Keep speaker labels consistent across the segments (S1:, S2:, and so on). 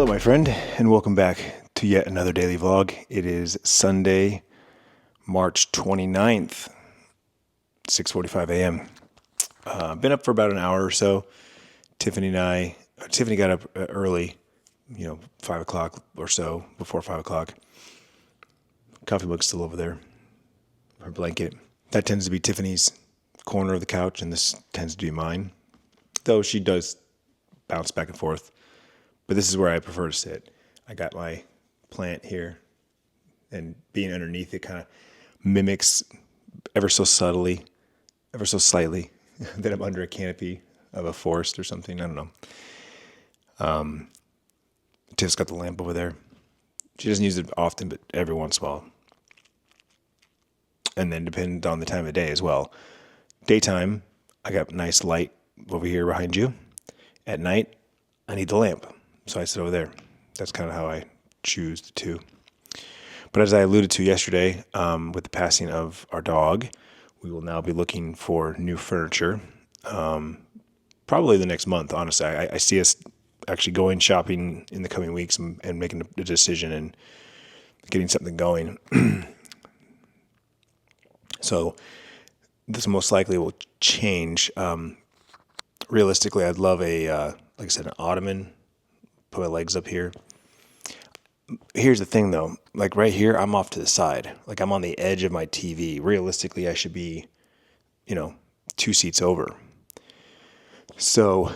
S1: Hello, my friend, and welcome back to yet another daily vlog. It is Sunday, March 29th, 6:45 a.m. Been up for about an hour or so. Tiffany got up early, 5 o'clock or so, before 5 o'clock. Coffee mug's still over there, her blanket. That tends to be Tiffany's corner of the couch, and this tends to be mine. Though she does bounce back and forth. But this is where I prefer to sit. I got my plant here, and being underneath it kind of mimics ever so slightly that I'm under a canopy of a forest or something. I don't know. Tiff's got the lamp over there. She doesn't use it often, but every once in a while. And then depend on the time of day as well. Daytime, I got nice light over here behind you. At night, I need the lamp. So I sit over there. That's kind of how I choose the two. But as I alluded to yesterday, with the passing of our dog, we will now be looking for new furniture. Probably the next month, honestly. I see us actually going shopping in the coming weeks and making a decision and getting something going. So this most likely will change. Realistically, I'd love like I said, an ottoman. Put my legs up here. Here's the thing though, like right here, I'm off to the side. Like I'm on the edge of my TV. Realistically, I should be, 2 seats over. So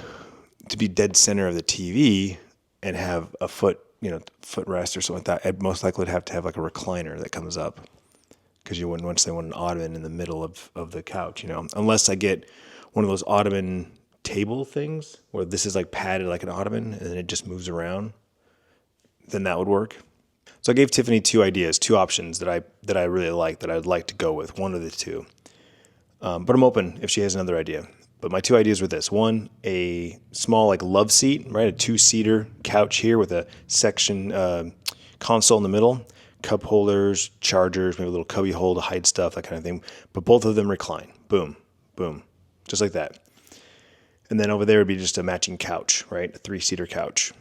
S1: to be dead center of the TV and have a footrest or something like that, I'd most likely would have to have like a recliner that comes up. Because you wouldn't want an ottoman in the middle of the couch, unless I get one of those ottoman table things where this is like padded like an ottoman and then it just moves around, then that would work. So I gave Tiffany 2 options that I really like, that I'd like to go with, one of the 2. But I'm open if she has another idea. But my 2 ideas were this: one, a small like love seat, right, a 2-seater couch here with a section console in the middle, cup holders, chargers, maybe a little cubby hole to hide stuff, that kind of thing. But both of them recline, boom, boom, just like that. And then over there would be just a matching couch, right? A 3-seater couch.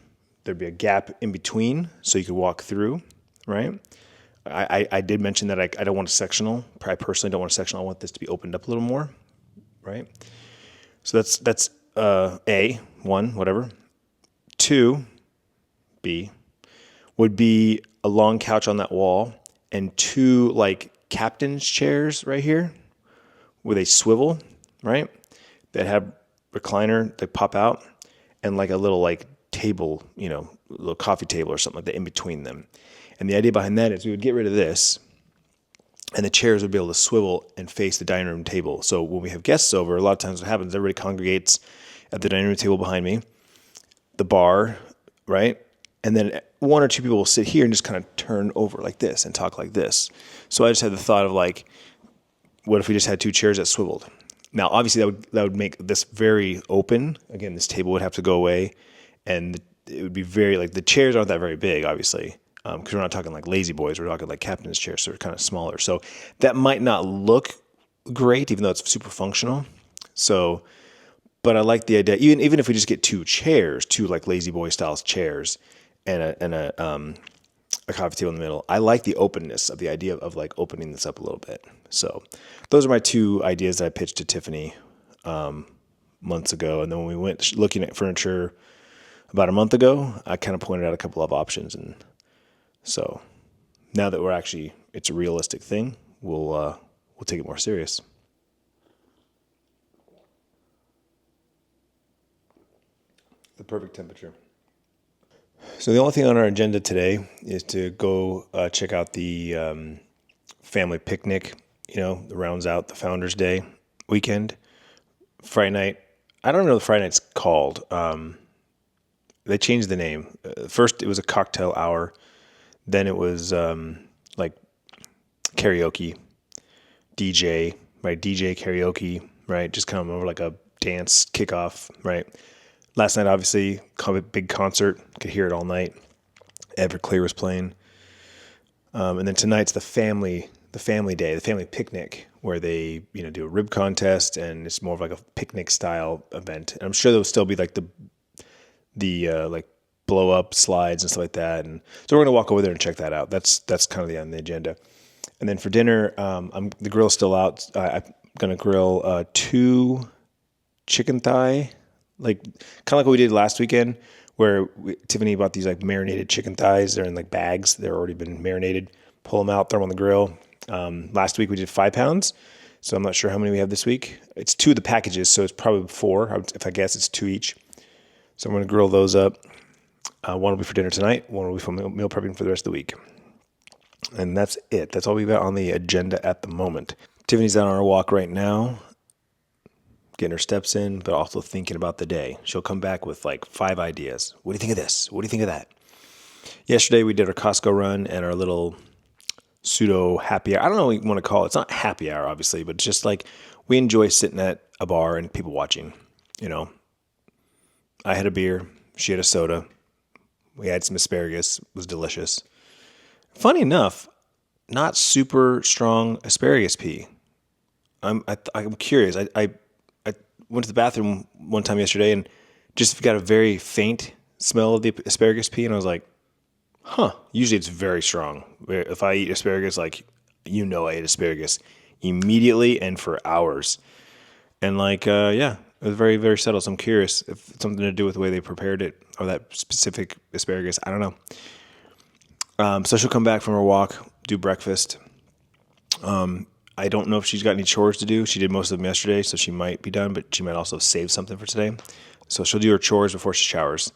S1: There'd be a gap in between so you could walk through, right? I did mention that I don't want a sectional. I personally don't want a sectional. I want this to be opened up a little more, right? So that's A, 1, whatever. 2, B, would be a long couch on that wall and 2 like captain's chairs right here with a swivel, right? That have recliner, they pop out, and like a little like table, little coffee table or something like that in between them. And the idea behind that is we would get rid of this, and the chairs would be able to swivel and face the dining room table. So when we have guests over, a lot of times what happens, everybody congregates at the dining room table behind me, the bar, right? And then 1 or 2 people will sit here and just kind of turn over like this and talk like this. So I just had the thought of like, what if we just had 2 chairs that swiveled? Now, obviously, that would make this very open. Again, this table would have to go away, and it would be very, like, the chairs aren't that very big, obviously, because we're not talking like lazy boys. We're talking like captain's chairs, so they're kind of smaller. So that might not look great, even though it's super functional. So, but I like the idea, even if we just get 2 chairs, 2 like lazy boy style chairs, and a coffee table in the middle. I like the openness of the idea of like opening this up a little bit. So those are my 2 ideas that I pitched to Tiffany months ago. And then when we went looking at furniture about a month ago, I kind of pointed out a couple of options. And so now that it's a realistic thing, we'll take it more serious. The perfect temperature. So the only thing on our agenda today is to go check out the family picnic, that rounds out the Founders Day weekend. Friday night, I don't know what the Friday night's called. They changed the name. First, it was a cocktail hour. Then it was like karaoke, DJ, right? DJ karaoke, right? Just kind of more like a dance kickoff, right? Last night, obviously, big concert. Could hear it all night. Everclear was playing. And then tonight's the family day, the family picnic, where they, do a rib contest, and it's more of like a picnic style event. And I'm sure there'll still be like the like blow up slides and stuff like that. And so we're going to walk over there and check that out. That's kind of on the agenda. And then for dinner, the grill's still out. I'm going to grill 2 chicken thigh, like kind of like what we did last weekend, where Tiffany bought these like marinated chicken thighs. They're in like bags. They're already been marinated. Pull them out, throw them on the grill. Last week we did 5 pounds. So I'm not sure how many we have this week. It's 2 of the packages, so it's probably 4. If I guess, it's 2 each. So I'm going to grill those up. One will be for dinner tonight. One will be for meal prepping for the rest of the week. And that's it. That's all we've got on the agenda at the moment. Tiffany's out on her walk right now, getting her steps in, but also thinking about the day. She'll come back with like 5 ideas. What do you think of this? What do you think of that? Yesterday we did our Costco run and our little pseudo happy hour. I don't know what you want to call it. It's not happy hour, obviously, but it's just like we enjoy sitting at a bar and people watching. You know, I had a beer. She had a soda. We had some asparagus. It was delicious. Funny enough, not super strong asparagus pea. I'm curious. I went to the bathroom one time yesterday and just got a very faint smell of the asparagus pea, and I was like, huh. Usually it's very strong. If I eat asparagus, like, I ate asparagus immediately and for hours. And yeah, it was very, very subtle. So I'm curious if it's something to do with the way they prepared it or that specific asparagus. I don't know. So she'll come back from her walk, do breakfast. I don't know if she's got any chores to do. She did most of them yesterday, so she might be done, but she might also save something for today. So she'll do her chores before she showers.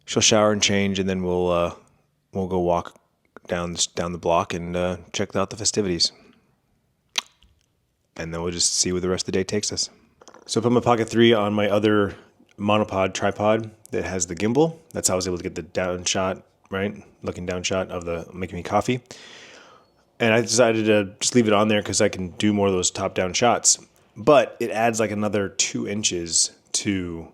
S1: She'll shower and change, and then we'll go walk down the block and check out the festivities. And then we'll just see where the rest of the day takes us. So I put my Pocket 3 on my other monopod tripod that has the gimbal. That's how I was able to get the down shot, right? Looking down shot of the making me coffee. And I decided to just leave it on there because I can do more of those top-down shots. But it adds like another 2 inches to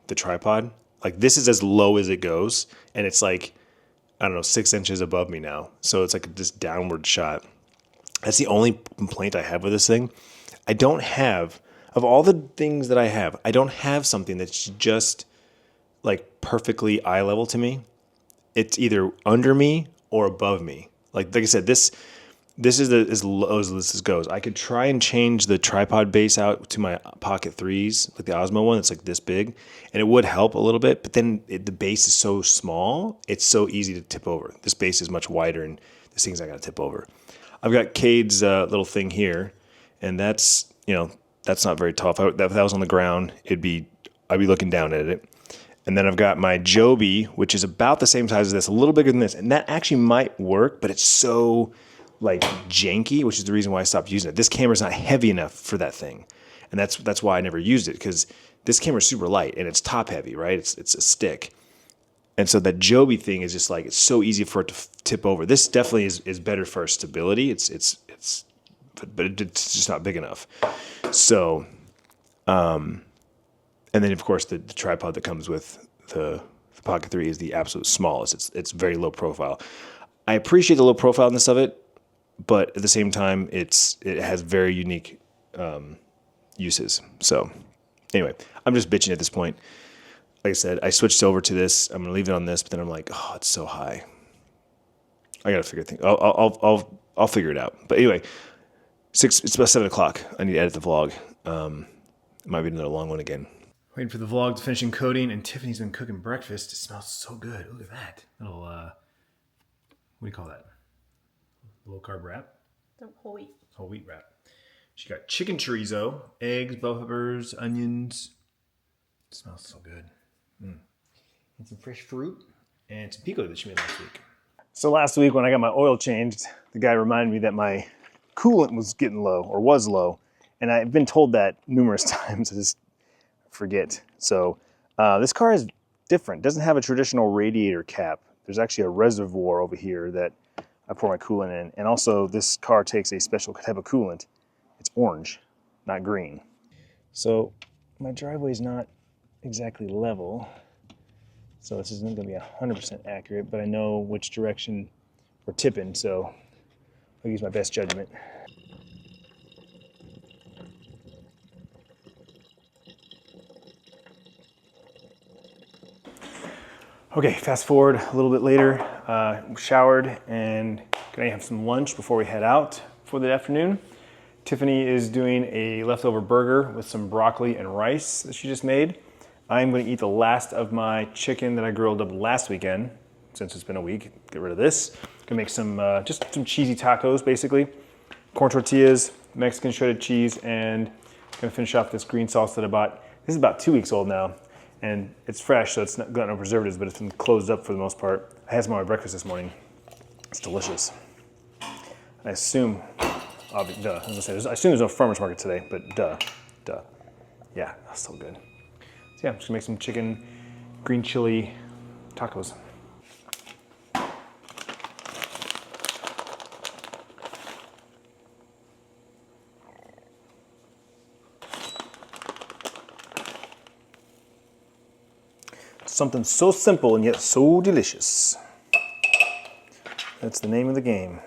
S1: the tripod. Like this is as low as it goes. And it's like, I don't know, 6 inches above me now. So it's like this downward shot. That's the only complaint I have with this thing. I don't have, of all the things that I have, I don't have something that's just like perfectly eye level to me. It's either under me or above me. Like I said, this is as low as this goes. I could try and change the tripod base out to my Pocket 3s, like the Osmo one that's like this big, and it would help a little bit, but then the base is so small, it's so easy to tip over. This base is much wider, and this thing's not going to tip over. I've got Cade's little thing here, and that's not very tall. If that was on the ground, I'd be looking down at it. And then I've got my Joby, which is about the same size as this, a little bigger than this. And that actually might work, but it's so like janky, which is the reason why I stopped using it. This camera's not heavy enough for that thing. And that's why I never used it, because this camera's super light and it's top heavy, right? It's a stick. And so that Joby thing is just like, it's so easy for it to tip over. This definitely is better for stability. But it's just not big enough. So, and then, of course, the tripod that comes with the Pocket 3 is the absolute smallest. It's very low profile. I appreciate the low profileness of it, but at the same time, it has very unique uses. So, anyway, I'm just bitching at this point. Like I said, I switched over to this. I'm going to leave it on this, but then I'm like, oh, it's so high. I got to figure things. I'll figure it out. But anyway, it's about 7:00. I need to edit the vlog. It might be another long one again. Waiting for the vlog to finish encoding, and Tiffany's been cooking breakfast. It smells so good. Look at that. Little, what do you call that? Low carb wrap?
S2: The whole wheat.
S1: Whole wheat wrap. She got chicken chorizo, eggs, bell peppers, onions. It smells so good. And some fresh fruit, and some pico that she made last week. So last week when I got my oil changed, the guy reminded me that my coolant was getting low, or was low. And I've been told that numerous times. I just forget. So this car is different. It doesn't have a traditional radiator cap. There's actually a reservoir over here that I pour my coolant in. And also this car takes a special type of coolant. It's orange, not green. So my driveway is not exactly level. So this isn't going to be 100% accurate, but I know which direction we're tipping. So I'll use my best judgment. Okay, fast forward a little bit later, showered and gonna have some lunch before we head out for the afternoon. Tiffany is doing a leftover burger with some broccoli and rice that she just made. I'm gonna eat the last of my chicken that I grilled up last weekend, since it's been a week. Get rid of this. Gonna make some, just some cheesy tacos basically. Corn tortillas, Mexican shredded cheese, and gonna finish off this green sauce that I bought. This is about 2 weeks old now. And it's fresh, so it's not got no preservatives, but it's been closed up for the most part. I had some on my breakfast this morning. It's delicious. I assume, duh, as I said, I assume there's no farmer's market today, but duh. Yeah, that's so good. So yeah, I'm just gonna make some chicken, green chili tacos. Something so simple and yet so delicious. That's the name of the game.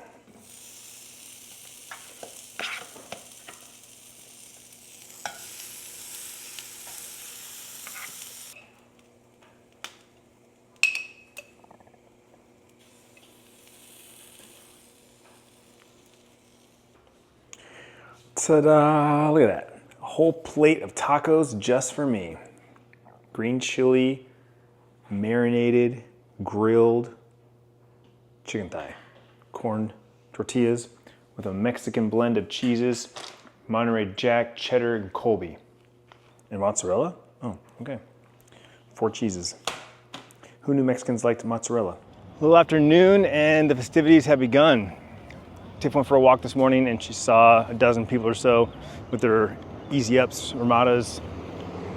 S1: Ta-da! Look at that. A whole plate of tacos just for me. Green chili, marinated, grilled chicken thigh, corn tortillas with a Mexican blend of cheeses, Monterey Jack, cheddar, and Colby. And mozzarella? Oh, okay. 4 cheeses. Who knew Mexicans liked mozzarella? A little afternoon and the festivities have begun. Tiff went for a walk this morning and she saw a dozen people or so with their easy ups, Ramadas,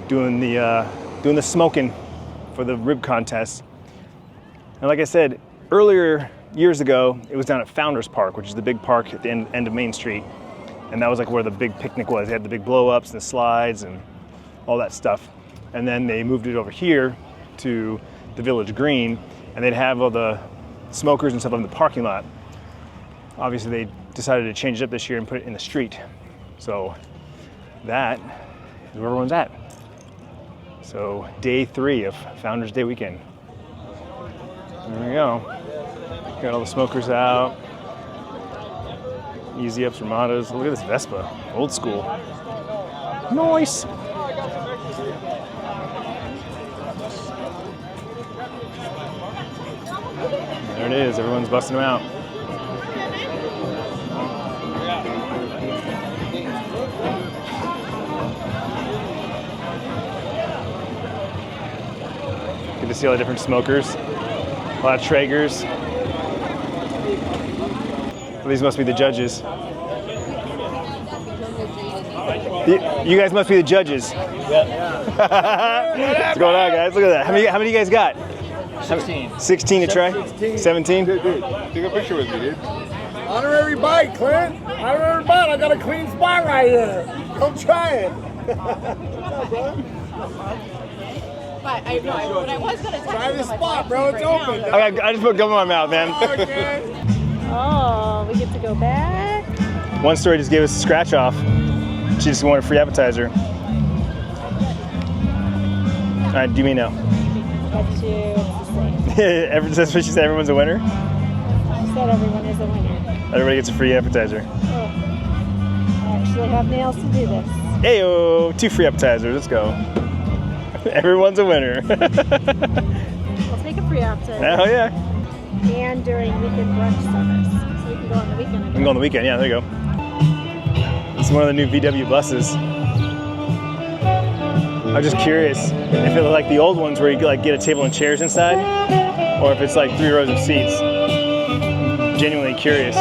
S1: doing the smoking for the rib contest. And like I said, earlier, years ago, it was down at Founders Park, which is the big park at the end of Main Street. And that was like where the big picnic was. They had the big blow-ups and the slides and all that stuff. And then they moved it over here to the Village Green, and they'd have all the smokers and stuff in the parking lot. Obviously, they decided to change it up this year and put it in the street. So that is where everyone's at. So day 3 of Founders Day weekend. There we go. Got all the smokers out. Easy ups, Ramadas. Look at this Vespa, old school. Nice. There it is, everyone's busting them out. Good to see all the different smokers. A lot of Traegers. Well, these must be the judges. You guys must be the judges. What's going on, guys? Look at that. How many you guys got?
S2: 16.
S1: 16 to try? 17?
S2: Dude, take a picture with me, dude.
S3: Honorary bite, Clint. Honorary bite. I got a clean spot right here. Come try it. What's up, bro?
S4: But I was going to
S3: Try this spot, bro. It's open.
S1: I just put gum in my mouth, man.
S3: Okay.
S4: Oh, we get to go back.
S1: One story just gave us a scratch off. She just wanted a free appetizer. All right, do me now.
S4: But it's the same.
S1: That's what she said, everyone's a winner?
S4: She said everyone is a winner.
S1: Everybody gets a free appetizer.
S4: Oh, I actually have nails to do this.
S1: Heyo, 2 free appetizers, let's go. Everyone's a winner.
S4: I'll take a free appetizer.
S1: Oh yeah.
S4: And during weekend brunch service. So we can go on the weekend.
S1: We can go on the weekend, yeah, there you go. It's one of the new VW buses. I'm just curious if it's like the old ones where you like get a table and chairs inside, or if it's like 3 rows of seats. I'm genuinely curious.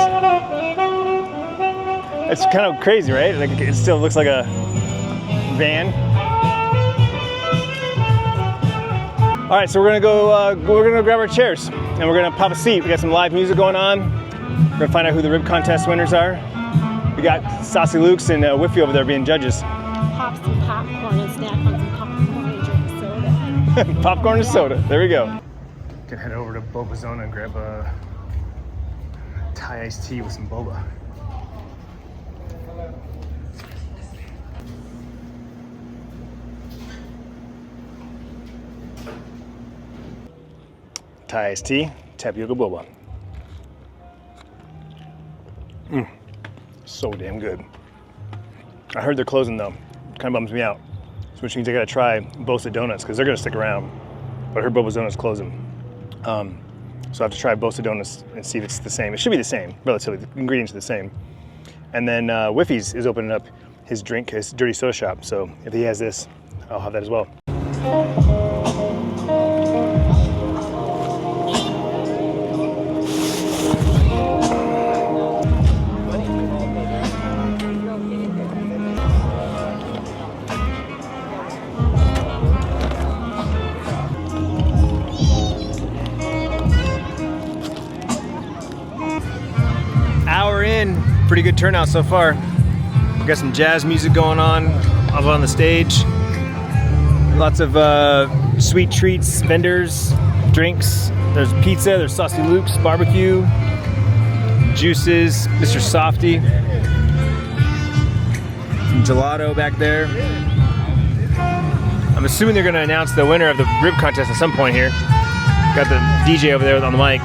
S1: It's kind of crazy, right? Like it still looks like a van. All right, so we're gonna go grab our chairs and we're gonna pop a seat. We got some live music going on. We're gonna find out who the rib contest winners are. We got Saucy Luke's and Whiffy over there being judges.
S4: Pop some popcorn and snack on some popcorn and drink soda.
S1: Popcorn and soda, there we go. Gonna head over to Boba Zona and grab a Thai iced tea with some boba. Thai iced tea, tapioca boba. So damn good. I heard they're closing though. Kind of bums me out. So which means I gotta try Bosa Donuts because they're gonna stick around. But I heard Boba Donuts closing. So I have to try Bosa Donuts and see if it's the same. It should be the same, relatively. The ingredients are the same. And then Whiffy's is opening up his dirty soda shop. So if he has this, I'll have that as well. Hour in, pretty good turnout so far. We got some jazz music going on up on the stage. Lots of sweet treats, vendors, drinks. There's pizza, there's Saucy Luke's barbecue, juices, Mr. Softy, some gelato back there. I'm assuming they're gonna announce the winner of the rib contest at some point here. Got the DJ over there on the mic.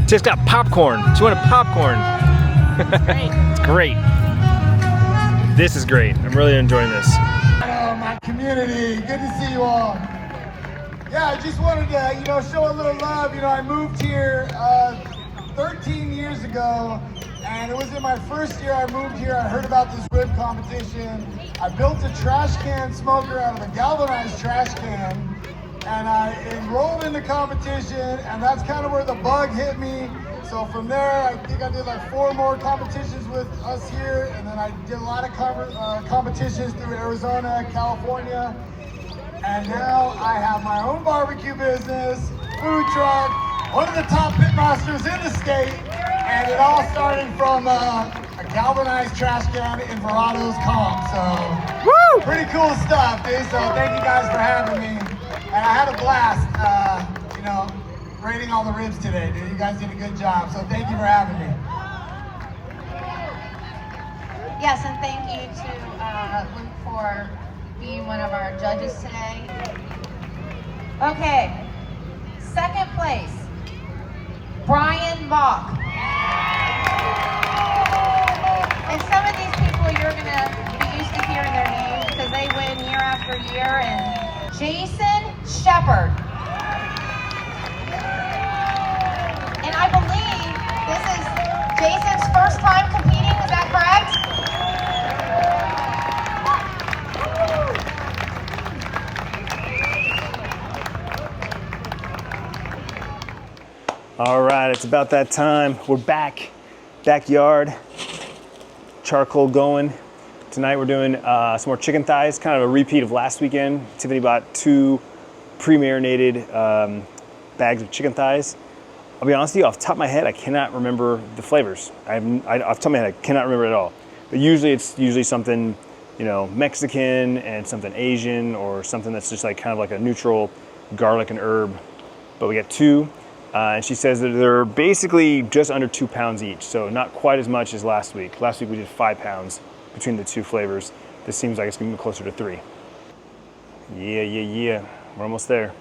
S1: Tiff's got popcorn. She wanted popcorn. It's great. This is great. I'm really enjoying this.
S3: Hello, my community. Good to see you all. Yeah, I just wanted to, show a little love. I moved here 13 years ago, and it was in my first year I moved here. I heard about this rib competition. I built a trash can smoker out of a galvanized trash can. And I enrolled in the competition, and that's kind of where the bug hit me. So from there, I think I did like 4 more competitions with us here, and then I did a lot of competitions through Arizona, California, and now I have my own barbecue business, food truck, one of the top pitmasters in the state, and it all started from a galvanized trash can in Verado's comp. So pretty cool stuff, dude. So thank you guys for having me. And I had a blast, rating all the ribs today, dude. You guys did a good job, so thank you for having me.
S5: Yes, and thank you to Luke for being one of our judges today. Okay, second place, Brian Bach. And some of these people you're gonna be used to hearing their names because they win year after year. And Jason Shepard. And I believe this is Jason's first time competing, is that correct?
S1: All right, it's about that time. We're back, backyard, charcoal going. Tonight we're doing some more chicken thighs, kind of a repeat of last weekend. Tiffany bought 2 pre-marinated bags of chicken thighs. I'll be honest with you, off the top of my head, I cannot remember the flavors. Off the top of my head, I cannot remember it at all. But usually it's something, Mexican and something Asian or something that's just like kind of like a neutral garlic and herb. But we got 2, and she says that they're basically just under 2 pounds each, so not quite as much as last week. Last week we did 5 pounds between the 2 flavors. This seems like it's gonna be closer to 3. Yeah. We're almost there.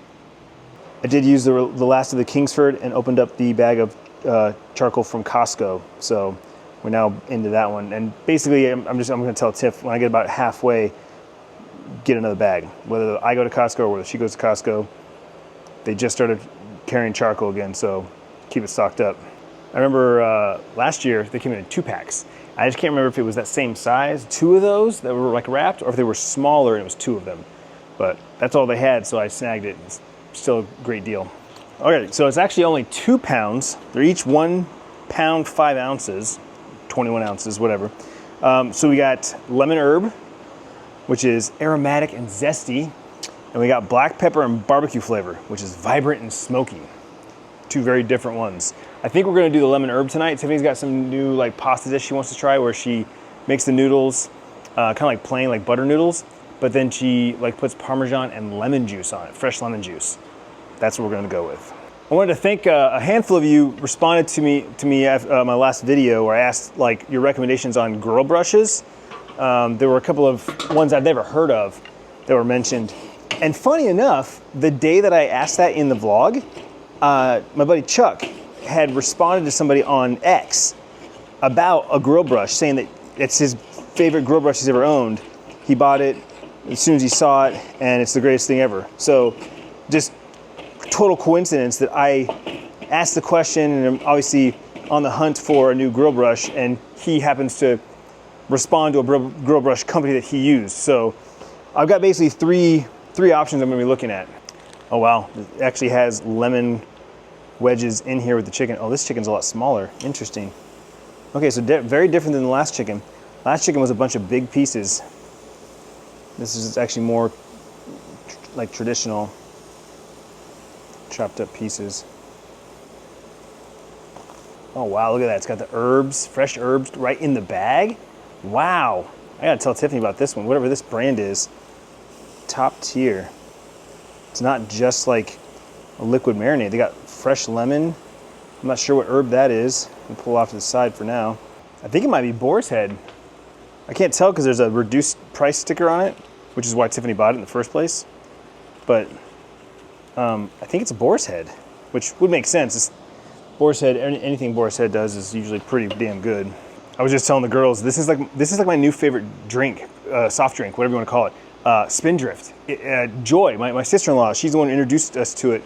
S1: I did use the last of the Kingsford and opened up the bag of charcoal from Costco. So we're now into that one. And basically, I'm gonna tell Tiff when I get about halfway, get another bag. Whether I go to Costco or whether she goes to Costco, they just started carrying charcoal again, so keep it stocked up. I remember last year they came in 2 packs. I just can't remember if it was that same size, 2 of those that were like wrapped, or if they were smaller and it was 2 of them. But that's all they had, so I snagged it. It's still a great deal. Okay, so it's actually only 2 pounds. They're each 1 pound, 5 ounces, 21 ounces, whatever. So we got lemon herb, which is aromatic and zesty. And we got black pepper and barbecue flavor, which is vibrant and smoky. 2 very different ones. I think we're gonna do the lemon herb tonight. Tiffany's got some new like pasta dish she wants to try where she makes the noodles kind of like plain, like butter noodles, but then she like puts Parmesan and lemon juice on it, fresh lemon juice. That's what we're gonna go with. I wanted to thank a handful of you responded to me after my last video where I asked like your recommendations on grill brushes. There were a couple of ones I'd never heard of that were mentioned. And funny enough, the day that I asked that in the vlog, my buddy Chuck had responded to somebody on X about a grill brush, saying that it's his favorite grill brush he's ever owned. He bought it as soon as he saw it, and it's the greatest thing ever. So just total coincidence that I asked the question, and I'm obviously on the hunt for a new grill brush, and he happens to respond to a grill brush company that he used. So I've got basically three options I'm gonna be looking at. Oh wow, it actually has lemon wedges in here with the chicken. Oh, this chicken's a lot smaller. Interesting. Okay, so very different than the last chicken. Last chicken was a bunch of big pieces. This is actually more like traditional chopped up pieces. Oh wow, look at that. It's got the herbs, fresh herbs right in the bag. Wow. I gotta tell Tiffany about this one, whatever this brand is. Top tier. It's not just like a liquid marinade. They got fresh lemon. I'm not sure what herb that is. I'll pull off to the side for now. I think it might be boar's head. I can't tell because there's a reduced price sticker on it, which is why Tiffany bought it in the first place. But I think it's a boar's head, which would make sense. It's boar's head, anything boar's head does is usually pretty damn good. I was just telling the girls, this is like my new favorite drink, soft drink, whatever you want to call it. Spindrift. Joy, my sister-in-law, she's the one who introduced us to it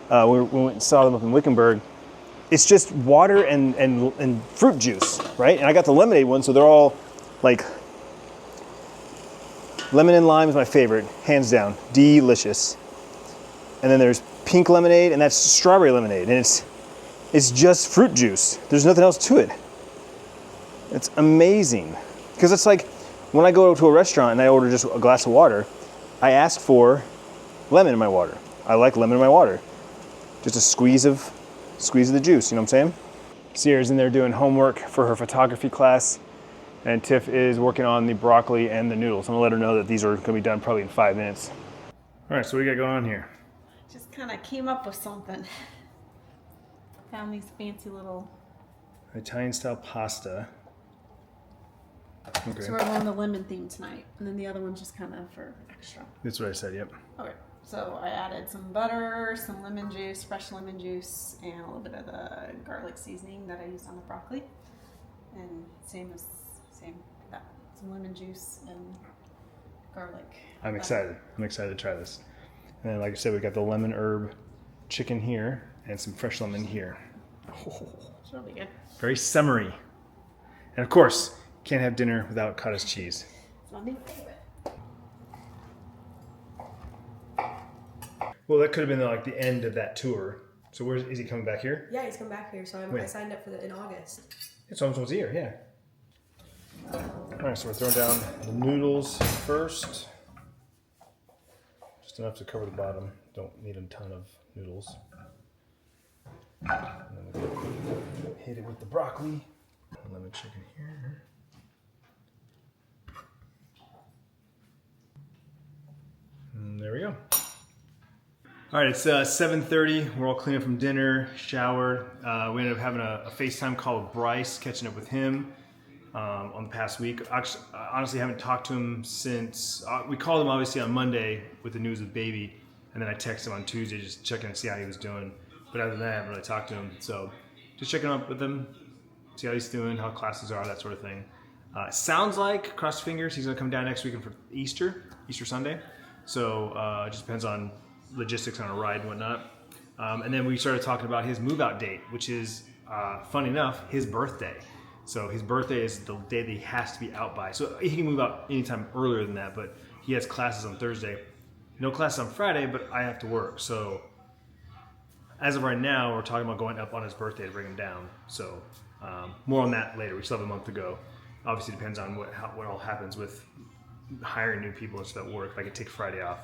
S1: when we went and saw them up in Wickenburg. It's just water and fruit juice, right? And I got the lemonade one, so they're all like, lemon and lime is my favorite, hands down, delicious. And then there's pink lemonade, and that's strawberry lemonade, and it's just fruit juice. There's nothing else to it. It's amazing. Because it's like, when I go to a restaurant and I order just a glass of water, I ask for lemon in my water. I like lemon in my water. Just a squeeze of the juice, you know what I'm saying? Sierra's in there doing homework for her photography class, and Tiff is working on the broccoli and the noodles. I'm gonna let her know that these are gonna be done probably in 5 minutes. All right, so what do you got going on here?
S4: Just kind of came up with something. Found these fancy little.
S1: Italian style pasta. Okay.
S4: So we're on the lemon theme tonight, and then the other one's just kind of for extra.
S1: That's what I said, yep.
S4: Okay, so I added some butter, some lemon juice, fresh lemon juice, and a little bit of the garlic seasoning that I used on the broccoli. And same that, some lemon juice and garlic.
S1: I'm excited to try this. And then, like I said, we got the lemon herb chicken here and some fresh lemon here.
S4: It's really good.
S1: Very summery. And of course, can't have dinner without cottage cheese.
S4: It's my new favorite.
S1: Well, that could have been like the end of that tour. So where is he coming back here?
S6: Yeah, he's come back here, so I signed up for in August.
S1: It's almost a year, yeah. All right, so we're throwing down the noodles first. Just enough to cover the bottom. Don't need a ton of noodles. And then we'll hit it with the broccoli. Lemon chicken here. And there we go. All right, it's 7:30. We're all cleaning up from dinner, showered. We ended up having a FaceTime call with Bryce, catching up with him on the past week. Actually, I honestly haven't talked to him since, we called him obviously on Monday with the news of baby, and then I texted him on Tuesday just checking to see how he was doing. But other than that, I haven't really talked to him. So just checking up with him, see how he's doing, how classes are, that sort of thing. Sounds like, cross fingers, he's gonna come down next weekend for Easter Sunday. So it just depends on logistics on a ride and whatnot. And then we started talking about his move out date, which is, funny enough, his birthday. So his birthday is the day that he has to be out by. So he can move out anytime earlier than that, but he has classes on Thursday. No classes on Friday, but I have to work. So as of right now, we're talking about going up on his birthday to bring him down. So more on that later. We still have a month to go. Obviously depends on what all happens with hiring new people and stuff at work. If I could take Friday off.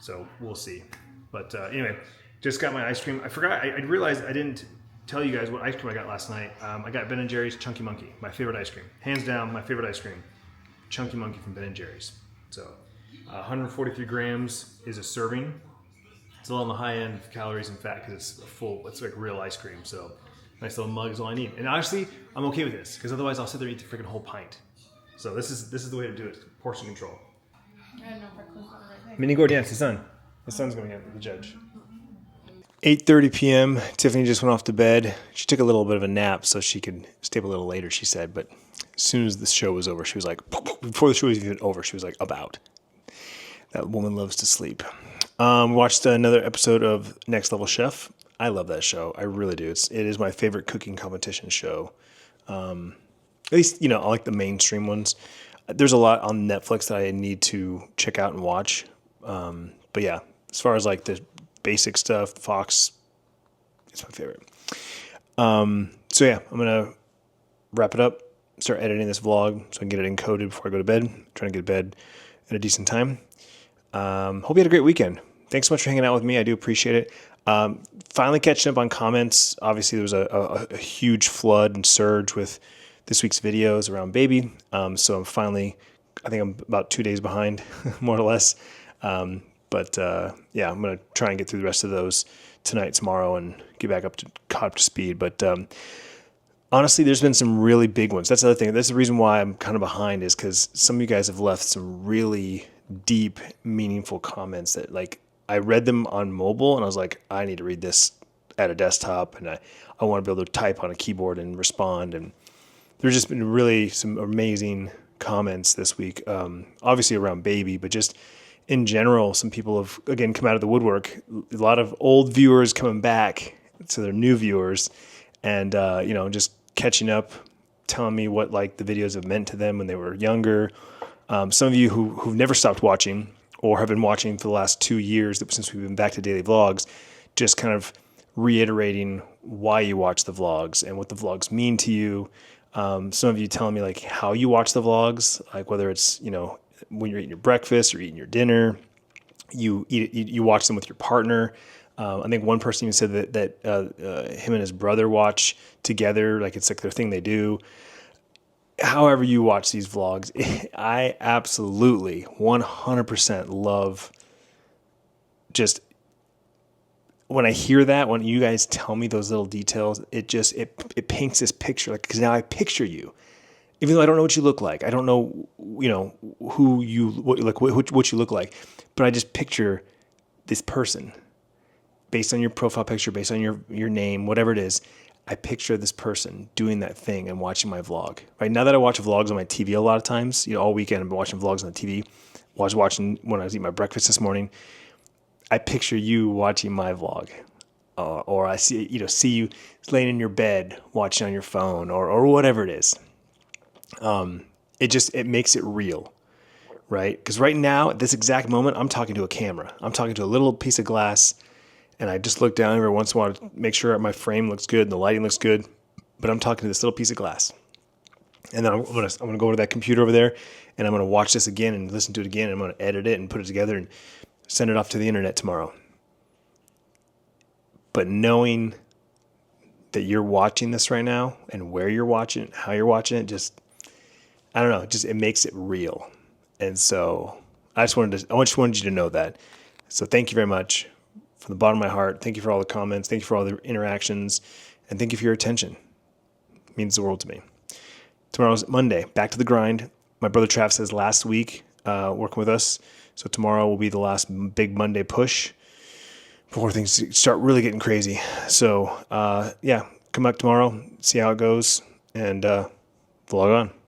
S1: So we'll see. But anyway, just got my ice cream. I forgot, I realized I didn't tell you guys what ice cream I got last night. I got Ben & Jerry's Chunky Monkey, my favorite ice cream. Hands down, my favorite ice cream. Chunky Monkey from Ben & Jerry's. So 143 grams is a serving. It's a little on the high end of calories and fat because it's like real ice cream. So nice little mug is all I need. And honestly, I'm okay with this because otherwise I'll sit there and eat the freaking whole pint. So this is the way to do it, portion control.
S4: I don't know if I closed it right there.
S1: Mini Gordon, it's his son. His son's going to be the judge. 8:30 p.m. Tiffany just went off to bed. She took a little bit of a nap so she could stay up a little later, she said. But as soon as the show was over, she was like, before the show was even over, she was like, about. That woman loves to sleep. Watched another episode of Next Level Chef. I love that show. I really do. It is my favorite cooking competition show. At least, I like the mainstream ones. There's a lot on Netflix that I need to check out and watch. But yeah, as far as like the basic stuff, Fox, it's my favorite. So yeah, I'm going to wrap it up, start editing this vlog so I can get it encoded before I go to bed. I'm trying to get to bed at a decent time. Hope you had a great weekend. Thanks so much for hanging out with me. I do appreciate it. Finally catching up on comments. Obviously, there was a huge flood and surge with this week's videos around baby. So I'm finally, I think I'm about 2 days behind, more or less. But yeah, I'm going to try and get through the rest of those tonight, tomorrow, and get back caught up to speed. But honestly, there's been some really big ones. That's the other thing. That's the reason why I'm kind of behind, is because some of you guys have left some really deep, meaningful comments that, like, I read them on mobile and I was like, I need to read this at a desktop, and I want to be able to type on a keyboard and respond. And there's just been really some amazing comments this week, obviously around baby, but just in general, some people have, again, come out of the woodwork. A lot of old viewers coming back to their new viewers and, just catching up, telling me what, like, the videos have meant to them when they were younger. Some of you who've never stopped watching or have been watching for the last 2 years since we've been back to daily vlogs, just kind of reiterating why you watch the vlogs and what the vlogs mean to you. Some of you telling me, like, how you watch the vlogs, like whether it's, when you're eating your breakfast or eating your dinner, you watch them with your partner. I think one person even said that him and his brother watch together, like it's like their thing they do. However you watch these vlogs, I absolutely 100% love, just when I hear that, when you guys tell me those little details, it paints this picture, like, because now I picture you. Even though I don't know what you look like, I don't know, what you look like, but I just picture this person based on your profile picture, based on your name, whatever it is. I picture this person doing that thing and watching my vlog. Right now that I watch vlogs on my TV a lot of times, all weekend I've been watching vlogs on the TV. Was watching when I was eating my breakfast this morning. I picture you watching my vlog, or I see you laying in your bed watching on your phone, or whatever it is. It makes it real, right? Because right now, at this exact moment, I'm talking to a camera. I'm talking to a little piece of glass, and I just look down every once in a while to make sure my frame looks good and the lighting looks good. But I'm talking to this little piece of glass. And then I'm gonna go to that computer over there, and I'm gonna watch this again and listen to it again, and I'm gonna edit it and put it together and send it off to the internet tomorrow. But knowing that you're watching this right now and where you're watching it, how you're watching it, just, I don't know, it makes it real. And so I just wanted you to know that. So thank you very much from the bottom of my heart. Thank you for all the comments. Thank you for all the interactions, and thank you for your attention. It means the world to me. Tomorrow's Monday, back to the grind. My brother Travis says last week, working with us. So tomorrow will be the last big Monday push before things start really getting crazy. So yeah, come back tomorrow, see how it goes, and vlog on.